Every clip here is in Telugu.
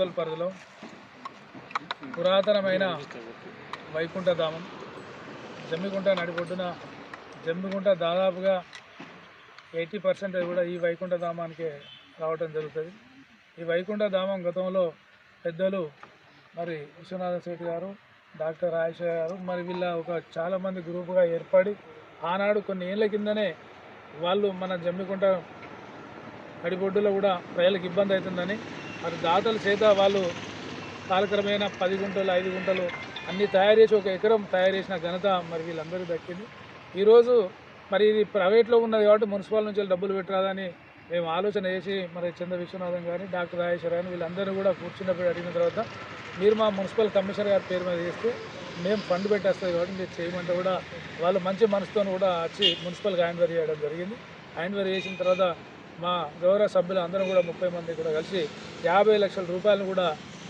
మున్సిపల్ పరిధిలో పురాతనమైన వైకుంఠధామం జమ్మికుంట నడిబొడ్డున జమ్మికుంట దాదాపుగా 80% కూడా ఈ వైకుంఠధామానికి రావడం జరుగుతుంది. ఈ వైకుంఠధామం గతంలో పెద్దలు మరి విశ్వనాథ శెట్టి గారు, డాక్టర్ రాజేశ్వర గారు మరి వీళ్ళ ఒక చాలామంది గ్రూపుగా ఏర్పడి ఆనాడు కొన్ని ఏళ్ళ కిందనే వాళ్ళు మన జమ్మికుంట నడిబొడ్డులో కూడా ప్రజలకు ఇబ్బంది అవుతుందని మరి దాతల చేత వాళ్ళు కాలక్రమేణా 10 గుంటలు 5 గుంటలు అన్నీ తయారు చేసి ఒక ఎకరం తయారు చేసిన ఘనత మరి వీళ్ళందరికీ దక్కింది. ఈరోజు మరి ఇది ప్రైవేట్లో ఉన్నది కాబట్టి మున్సిపల్ నుంచి డబ్బులు పెట్టరాదని మేము ఆలోచన చేసి మరి చంద్ర విశ్వనాథం గారిని డాక్టర్ రాజేశ్వర గారిని వీళ్ళందరూ కూడా కూర్చున్నప్పుడు అడిగిన తర్వాత మీరు మా మున్సిపల్ కమిషనర్ గారి పేరు మీద చేస్తే మేము ఫండ్ పెట్టేస్తుంది కాబట్టి మీరు చేయమంటే కూడా వాళ్ళు మంచి మనసుతో కూడా వచ్చి మున్సిపల్కి హ్యాండ్ఓవర్ చేయడం జరిగింది. హ్యాండ్ఓవర్ చేసిన తర్వాత మా గౌరవ సభ్యులు అందరూ కూడా 30 మంది కూడా కలిసి 50 లక్షల రూపాయలు కూడా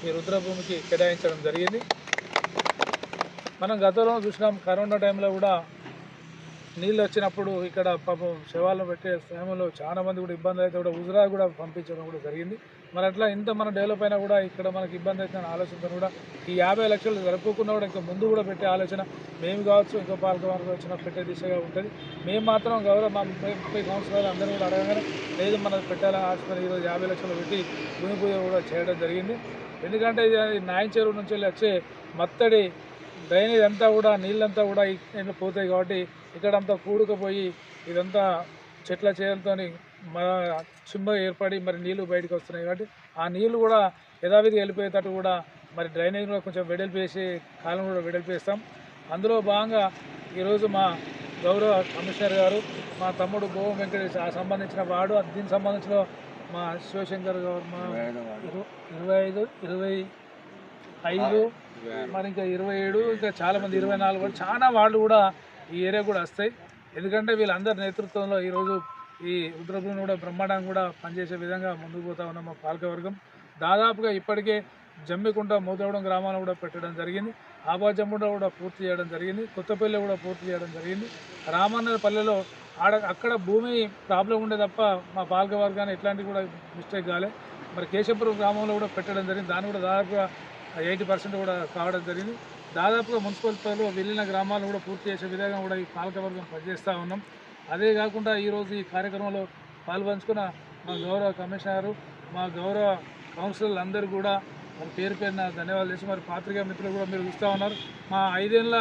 ఈ రుద్రభూమికి కేటాయించడం జరిగింది. మనం గతంలో చూసినాం, కరోనా టైంలో కూడా నీళ్ళు వచ్చినప్పుడు ఇక్కడ పాపం శవాలను పెట్టే సమయంలో చాలామంది కూడా ఇబ్బంది అయితే కూడా ఉజరా కూడా పంపించడం కూడా జరిగింది. మరి అట్లా ఇంత మనం డెవలప్ అయినా కూడా ఇక్కడ మనకి ఇబ్బంది అవుతుందని ఆలోచనతో కూడా ఈ 50 లక్షలు జరుపుకున్నా కూడా ఇంకా ముందు కూడా పెట్టే ఆలోచన మేము కావచ్చు, ఇంకో పాలకవర్గం వచ్చిన పెట్టే దిశగా ఉంటుంది. మేము మాత్రం గౌరవ మా 30 కౌన్సిలర్లు అందరూ కూడా అడగగానే లేదు మనకు పెట్టాలని ఆశపడి ఈరోజు 50 లక్షలు పెట్టి భూమి పూజ కూడా చేయడం జరిగింది. ఎందుకంటే ఇది నాయన చెరువు నుంచి వచ్చే మత్తడి డ్రైనేజ్ అంతా కూడా నీళ్ళంతా కూడా ఇక్కడ పోతాయి కాబట్టి ఇక్కడంతా కూడుకుపోయి ఇదంతా చెట్ల చేయాలతో మన చింబ ఏర్పడి మరి నీళ్లు బయటకు వస్తున్నాయి కాబట్టి ఆ నీళ్లు కూడా యథావిధిగా వెళ్ళిపోయేటట్టు కూడా మరి డ్రైనేజ్ కూడా కొంచెం వెడల్పు వేసి కాలం కూడా వెడల్పు వేస్తాం. అందులో భాగంగా ఈరోజు మా గౌరవ కమిషనర్ గారు మా తమ్ముడు గోవ వెంకటేష్ ఆ సంబంధించిన వాడు దీనికి సంబంధించిన మా శివశంకర్ గారు మా 25, 25 మరి ఇంకా 27 ఇంకా చాలామంది 24 కూడా చాలా వాళ్ళు కూడా ఈ ఏరియా కూడా వస్తాయి. ఎందుకంటే వీళ్ళందరి నేతృత్వంలో ఈరోజు ఈ రుద్రభూమిని కూడా బ్రహ్మాండంగా కూడా పనిచేసే విధంగా ముందుకు పోతా ఉన్నాం. మా పాలకవర్గం దాదాపుగా ఇప్పటికే జమ్మికుంట మోదవడం గ్రామాలను కూడా పెట్టడం జరిగింది. ఆబాజమ్ముడ కూడా పూర్తి చేయడం జరిగింది. కొత్తపల్లి కూడా పూర్తి చేయడం జరిగింది. రామన్నపల్లెలో అక్కడ భూమి ప్రాబ్లం ఉండే తప్ప మా పాలకవర్గాన్ని ఎట్లాంటివి కూడా మిస్టేక్ కాలే. మరి కేశవపురం గ్రామంలో కూడా పెట్టడం జరిగింది. దాన్ని కూడా దాదాపుగా 80% కూడా కావడం జరిగింది. దాదాపుగా మున్సిపాలిటీలో వెళ్ళిన గ్రామాలు కూడా పూర్తి చేసే విధంగా కూడా ఈ పాలకవర్గం పనిచేస్తూ ఉన్నాం. అదే కాకుండా ఈరోజు ఈ కార్యక్రమంలో పాల్పంచుకున్న మా గౌరవ కమిషనరు, మా గౌరవ కౌన్సిలర్లు అందరూ కూడా మరి పేరున ధన్యవాదాలు చేసి మరి పాత్రికా మిత్రులు కూడా మీరు చూస్తూ ఉన్నారు. మా 5 ఏళ్ళ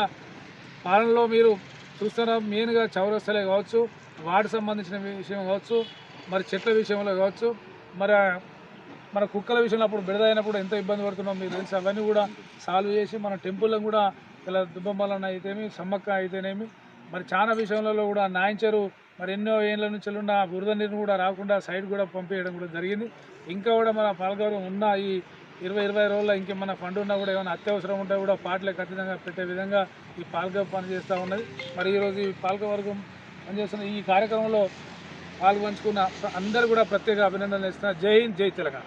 పాలనలో మీరు చూస్తున్నారు. మెయిన్గా చౌరస్తలే కావచ్చు, వార్డు సంబంధించిన విషయం కావచ్చు, మరి చెట్ల విషయంలో కావచ్చు, మరి మన కుక్కల విషయంలో అప్పుడు బిడదైనప్పుడు ఎంత ఇబ్బంది పడుతున్నాం మీకు తెలిసి అవన్నీ కూడా సాల్వ్ చేసి మన టెంపుల్లో కూడా ఇలా దుబ్బమ్మలన్న అయితేనేమి, సమ్మక్క అయితేనేమి మరి చాలా విషయంలో కూడా నాయించారు. మరి ఎన్నో ఏళ్ళ నుంచి ఉన్న బురద నీరుని కూడా రాకుండా సైడ్ కూడా పంపించడం కూడా జరిగింది. ఇంకా కూడా మన పాలకవర్గం ఉన్న ఈ 20 రోజుల్లో ఇంకేమన్నా ఫండ్ ఉన్నా కూడా ఏమైనా అత్యవసరం ఉంటే కూడా పాటలకు ఖచ్చితంగా పెట్టే విధంగా ఈ పాలకవర్గం పనిచేస్తూ ఉన్నది. మరి ఈరోజు ఈ పాలకవర్గం పనిచేస్తున్న ఈ కార్యక్రమంలో పాల్పంచుకున్న అందరూ కూడా ప్రత్యేక అభినందనలు ఇస్తున్నారు. జై హింద్, జై తెలంగాణ.